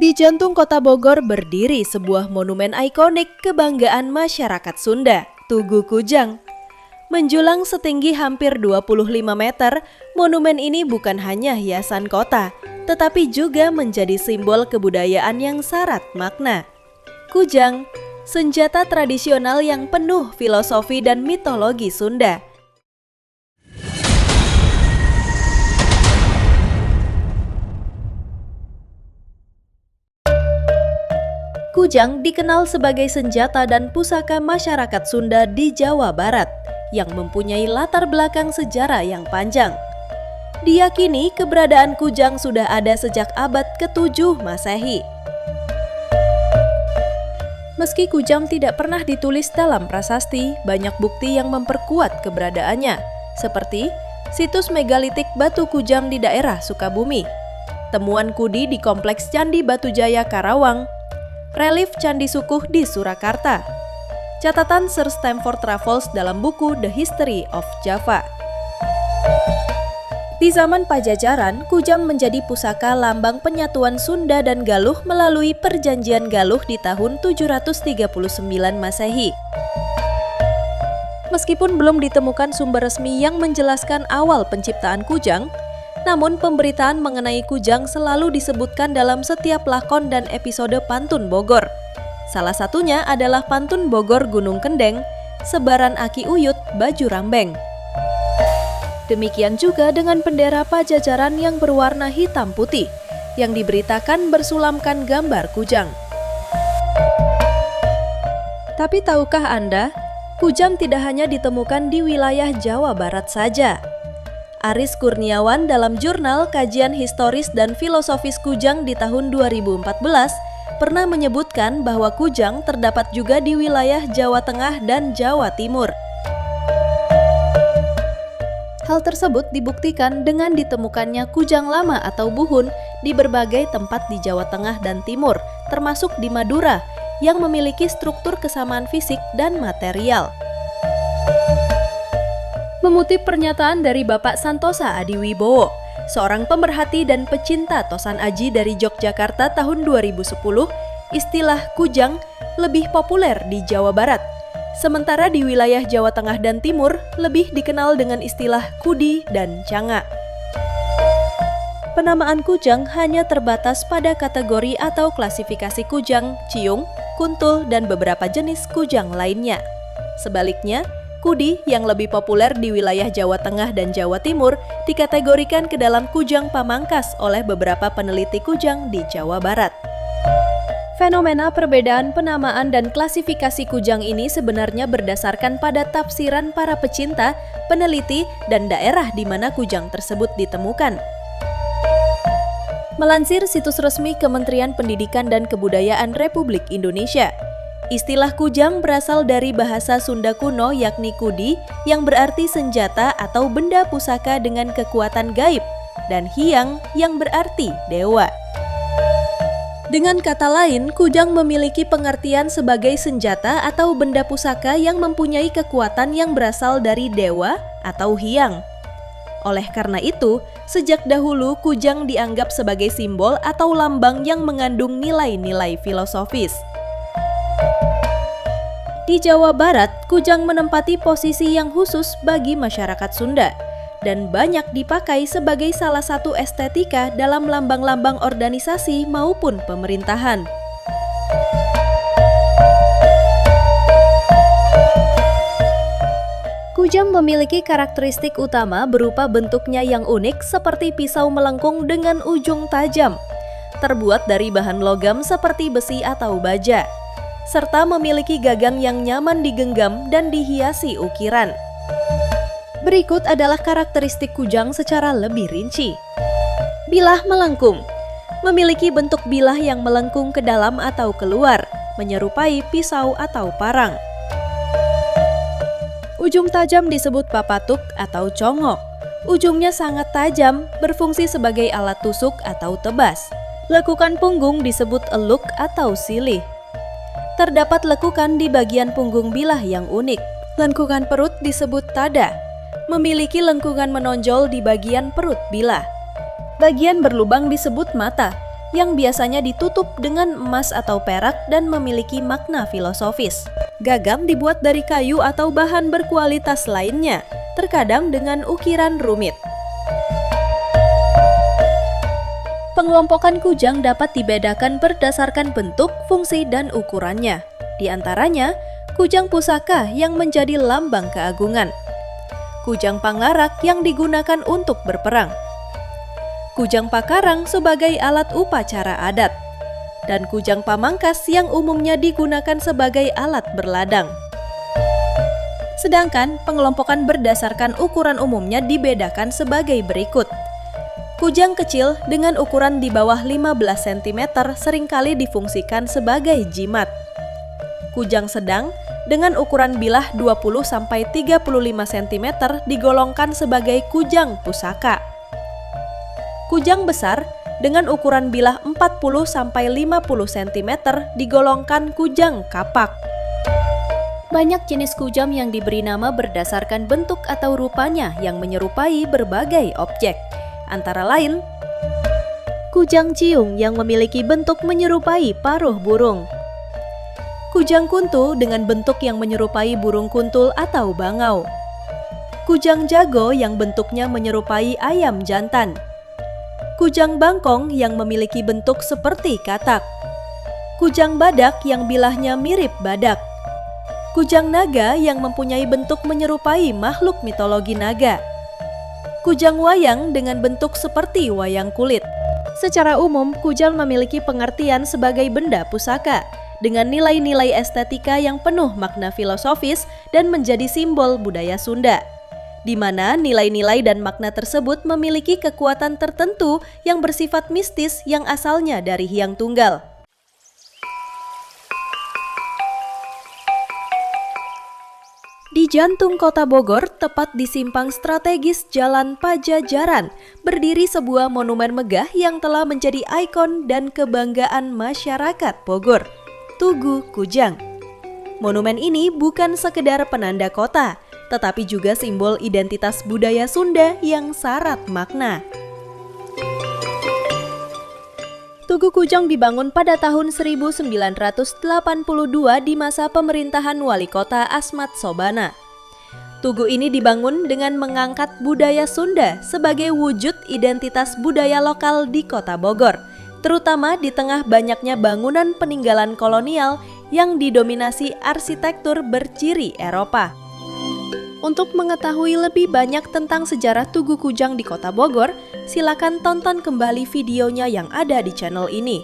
Di jantung kota Bogor berdiri sebuah monumen ikonik kebanggaan masyarakat Sunda, Tugu Kujang. Menjulang setinggi hampir 25 meter, monumen ini bukan hanya hiasan kota, tetapi juga menjadi simbol kebudayaan yang syarat makna. Kujang, senjata tradisional yang penuh filosofi dan mitologi Sunda. Kujang dikenal sebagai senjata dan pusaka masyarakat Sunda di Jawa Barat yang mempunyai latar belakang sejarah yang panjang. Diyakini keberadaan kujang sudah ada sejak abad ke-7 Masehi. Meski kujang tidak pernah ditulis dalam prasasti, banyak bukti yang memperkuat keberadaannya, seperti situs megalitik Batu Kujang di daerah Sukabumi, temuan kudi di Kompleks Candi Batujaya Karawang, relief Candi Sukuh di Surakarta, catatan Sir Stamford Raffles dalam buku The History of Java. Di zaman Pajajaran, kujang menjadi pusaka lambang penyatuan Sunda dan Galuh melalui Perjanjian Galuh di tahun 739 Masehi. Meskipun belum ditemukan sumber resmi yang menjelaskan awal penciptaan kujang, namun pemberitaan mengenai kujang selalu disebutkan dalam setiap lakon dan episode Pantun Bogor. Salah satunya adalah Pantun Bogor Gunung Kendeng, Sebaran Aki Uyut Baju Rambeng. Demikian juga dengan bendera Pajajaran yang berwarna hitam putih, yang diberitakan bersulamkan gambar kujang. Tapi tahukah Anda, kujang tidak hanya ditemukan di wilayah Jawa Barat saja. Aris Kurniawan dalam jurnal Kajian Historis dan Filosofis Kujang di tahun 2014 pernah menyebutkan bahwa kujang terdapat juga di wilayah Jawa Tengah dan Jawa Timur. Hal tersebut dibuktikan dengan ditemukannya kujang lama atau buhun di berbagai tempat di Jawa Tengah dan Timur, termasuk di Madura, yang memiliki struktur kesamaan fisik dan material. Mengutip pernyataan dari Bapak Santosa Adiwibowo, seorang pemerhati dan pecinta tosan aji dari Yogyakarta tahun 2010, istilah kujang lebih populer di Jawa Barat. Sementara di wilayah Jawa Tengah dan Timur lebih dikenal dengan istilah kudi dan canga. Penamaan kujang hanya terbatas pada kategori atau klasifikasi kujang, ciung, kuntul, dan beberapa jenis kujang lainnya. Sebaliknya, kudi yang lebih populer di wilayah Jawa Tengah dan Jawa Timur dikategorikan ke dalam kujang pamangkas oleh beberapa peneliti kujang di Jawa Barat. Fenomena perbedaan penamaan dan klasifikasi kujang ini sebenarnya berdasarkan pada tafsiran para pecinta, peneliti, dan daerah di mana kujang tersebut ditemukan. Melansir situs resmi Kementerian Pendidikan dan Kebudayaan Republik Indonesia, istilah kujang berasal dari bahasa Sunda kuno yakni kudi yang berarti senjata atau benda pusaka dengan kekuatan gaib, dan hyang yang berarti dewa. Dengan kata lain, kujang memiliki pengertian sebagai senjata atau benda pusaka yang mempunyai kekuatan yang berasal dari dewa atau hyang. Oleh karena itu, sejak dahulu kujang dianggap sebagai simbol atau lambang yang mengandung nilai-nilai filosofis. Di Jawa Barat, kujang menempati posisi yang khusus bagi masyarakat Sunda dan banyak dipakai sebagai salah satu estetika dalam lambang-lambang organisasi maupun pemerintahan. Kujang memiliki karakteristik utama berupa bentuknya yang unik seperti pisau melengkung dengan ujung tajam, terbuat dari bahan logam seperti besi atau baja, serta memiliki gagang yang nyaman digenggam dan dihiasi ukiran. Berikut adalah karakteristik kujang secara lebih rinci. Bilah melengkung. Memiliki bentuk bilah yang melengkung ke dalam atau keluar, menyerupai pisau atau parang. Ujung tajam disebut papatuk atau congok. Ujungnya sangat tajam, berfungsi sebagai alat tusuk atau tebas. Lekukan punggung disebut eluk atau silih. Terdapat lekukan di bagian punggung bilah yang unik. Lengkungan perut disebut tada. Memiliki lengkungan menonjol di bagian perut bilah. Bagian berlubang disebut mata. yang biasanya ditutup dengan emas atau perak dan memiliki makna filosofis. Gagam dibuat dari kayu atau bahan berkualitas lainnya, terkadang dengan ukiran rumit. Pengelompokan kujang dapat dibedakan berdasarkan bentuk, fungsi, dan ukurannya. Di antaranya, kujang pusaka yang menjadi lambang keagungan, kujang pangarak yang digunakan untuk berperang, kujang pakarang sebagai alat upacara adat, dan kujang pamangkas yang umumnya digunakan sebagai alat berladang. Sedangkan pengelompokan berdasarkan ukuran umumnya dibedakan sebagai berikut. Kujang kecil dengan ukuran di bawah 15 cm seringkali difungsikan sebagai jimat. Kujang sedang dengan ukuran bilah 20–35 cm digolongkan sebagai kujang pusaka. Kujang besar dengan ukuran bilah 40–50 cm digolongkan kujang kapak. Banyak jenis kujang yang diberi nama berdasarkan bentuk atau rupanya yang menyerupai berbagai objek. Antara lain, kujang ciung yang memiliki bentuk menyerupai paruh burung, kujang kuntu dengan bentuk yang menyerupai burung kuntul atau bangau, kujang jago yang bentuknya menyerupai ayam jantan, kujang bangkong yang memiliki bentuk seperti katak, kujang badak yang bilahnya mirip badak, kujang naga yang mempunyai bentuk menyerupai makhluk mitologi naga, kujang wayang dengan bentuk seperti wayang kulit. Secara umum, kujang memiliki pengertian sebagai benda pusaka dengan nilai-nilai estetika yang penuh makna filosofis dan menjadi simbol budaya Sunda, di mana nilai-nilai dan makna tersebut memiliki kekuatan tertentu yang bersifat mistis yang asalnya dari Hyang Tunggal. Di jantung kota Bogor, tepat di simpang strategis Jalan Pajajaran, berdiri sebuah monumen megah yang telah menjadi ikon dan kebanggaan masyarakat Bogor, Tugu Kujang. Monumen ini bukan sekedar penanda kota, tetapi juga simbol identitas budaya Sunda yang syarat makna. Tugu Kujang dibangun pada tahun 1982 di masa pemerintahan Wali Kota Asmat Sobana. Tugu ini dibangun dengan mengangkat budaya Sunda sebagai wujud identitas budaya lokal di Kota Bogor, terutama di tengah banyaknya bangunan peninggalan kolonial yang didominasi arsitektur berciri Eropa. Untuk mengetahui lebih banyak tentang sejarah Tugu Kujang di Kota Bogor, silakan tonton kembali videonya yang ada di channel ini.